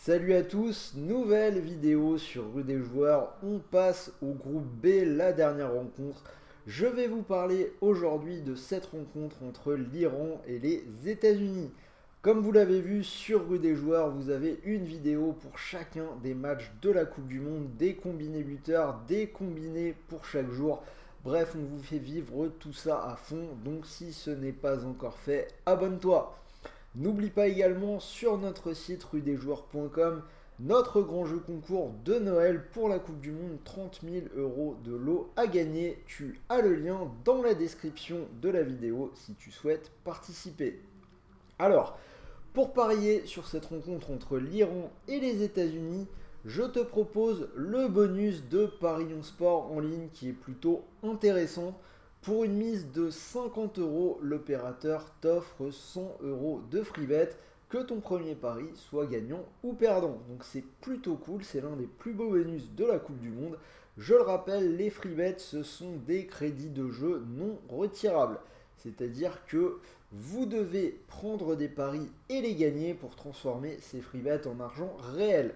Salut à tous, nouvelle vidéo sur Rue des Joueurs. On passe au groupe B, la dernière rencontre. Je vais vous parler aujourd'hui de cette rencontre entre l'Iran et les États-Unis. Comme vous l'avez vu sur Rue des Joueurs, vous avez une vidéo pour chacun des matchs de la Coupe du Monde, des combinés buteurs, des combinés pour chaque jour. Bref, on vous fait vivre tout ça à fond, donc si ce n'est pas encore fait, abonne-toi. N'oublie pas également sur notre site rudesjoueurs.com notre grand jeu concours de Noël pour la Coupe du Monde, 30 000 € de lot à gagner. Tu as le lien dans la description de la vidéo si tu souhaites participer. Alors, pour parier sur cette rencontre entre l'Iran et les États-Unis, je te propose le bonus de Paris On Sport en ligne qui est plutôt intéressant. Pour une mise de 50 €, l'opérateur t'offre 100 € de free bet, que ton premier pari soit gagnant ou perdant. Donc c'est plutôt cool, c'est l'un des plus beaux bonus de la Coupe du Monde. Je le rappelle, les free bets, ce sont des crédits de jeu non retirables. C'est-à-dire que vous devez prendre des paris et les gagner pour transformer ces free bets en argent réel.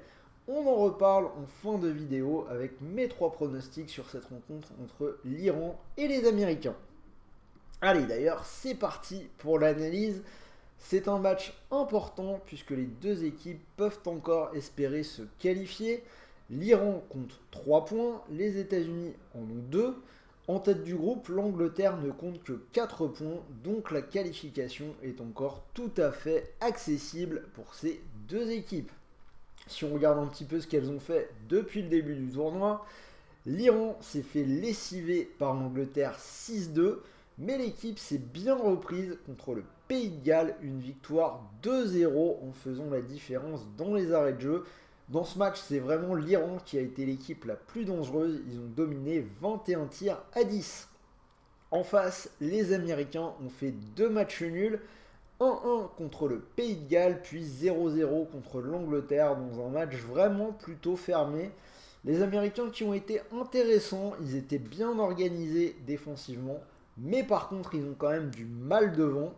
On en reparle en fin de vidéo avec mes 3 pronostics sur cette rencontre entre l'Iran et les Américains. Allez, d'ailleurs, c'est parti pour l'analyse. C'est un match important puisque les deux équipes peuvent encore espérer se qualifier. L'Iran compte 3 points, les États-Unis en ont 2. En tête du groupe, l'Angleterre ne compte que 4 points, donc la qualification est encore tout à fait accessible pour ces deux équipes. Si on regarde un petit peu ce qu'elles ont fait depuis le début du tournoi, l'Iran s'est fait lessiver par l'Angleterre 6-2, mais l'équipe s'est bien reprise contre le Pays de Galles, une victoire 2-0 en faisant la différence dans les arrêts de jeu. Dans ce match, c'est vraiment l'Iran qui a été l'équipe la plus dangereuse, ils ont dominé 21 tirs à 10. En face, les Américains ont fait 2 matchs nuls, 1-1 contre le Pays de Galles, puis 0-0 contre l'Angleterre dans un match vraiment plutôt fermé. Les Américains qui ont été intéressants, ils étaient bien organisés défensivement, mais par contre ils ont quand même du mal devant.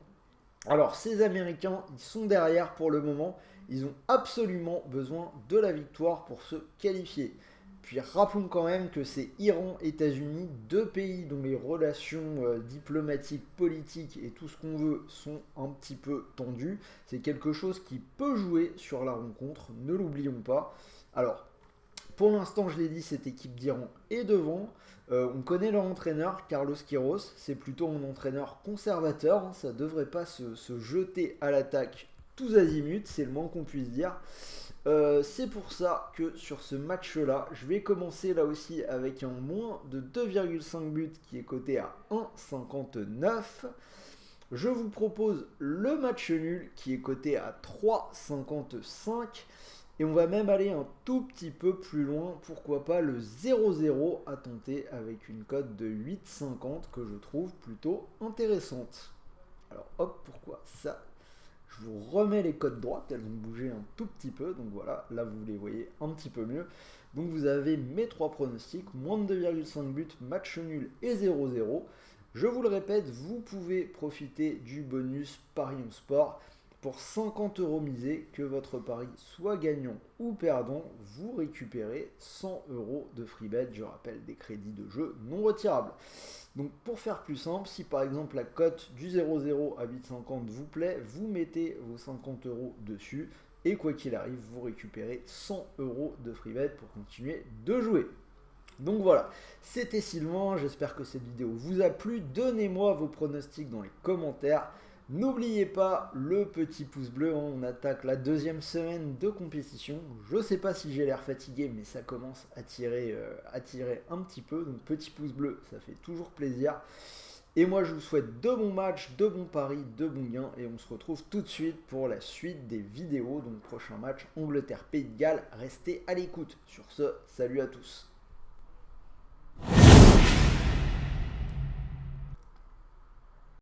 Alors ces Américains, ils sont derrière pour le moment, ils ont absolument besoin de la victoire pour se qualifier. Puis rappelons quand même que c'est Iran-États-Unis, deux pays dont les relations diplomatiques, politiques et tout ce qu'on veut sont un petit peu tendues. C'est quelque chose qui peut jouer sur la rencontre, ne l'oublions pas. Alors, pour l'instant, je l'ai dit, cette équipe d'Iran est devant. On connaît leur entraîneur, Carlos Queiroz. C'est plutôt un entraîneur conservateur. Hein, ça ne devrait pas se jeter à l'attaque tous azimuts, c'est le moins qu'on puisse dire. C'est pour ça que sur ce match-là, je vais commencer là aussi avec un moins de 2,5 buts qui est coté à 1,59. Je vous propose le match nul qui est coté à 3,55. Et on va même aller un tout petit peu plus loin, pourquoi pas le 0-0 à tenter avec une cote de 8,50 que je trouve plutôt intéressante. Alors hop, pourquoi ça? Je vous remets les cotes droites, elles ont bougé un tout petit peu, donc voilà, là vous les voyez un petit peu mieux. Donc vous avez mes 3 pronostics, moins de 2,5 buts, match nul et 0-0. Je vous le répète, vous pouvez profiter du bonus Paris On Sport. Pour 50 € misés, que votre pari soit gagnant ou perdant, vous récupérez 100 € de free bet, je rappelle des crédits de jeu non retirables. Donc pour faire plus simple, si par exemple la cote du 0,0 à 8,50 vous plaît, vous mettez vos 50 € dessus et quoi qu'il arrive, vous récupérez 100 € de free bet pour continuer de jouer. Donc voilà, c'était Sylvain, j'espère que cette vidéo vous a plu, donnez-moi vos pronostics dans les commentaires. N'oubliez pas le petit pouce bleu, hein, on attaque la 2e semaine de compétition. Je ne sais pas si j'ai l'air fatigué, mais ça commence à tirer un petit peu. Donc petit pouce bleu, ça fait toujours plaisir. Et moi je vous souhaite de bons matchs, de bons paris, de bons gains. Et on se retrouve tout de suite pour la suite des vidéos. Donc prochain match, Angleterre-Pays de Galles. Restez à l'écoute. Sur ce, salut à tous.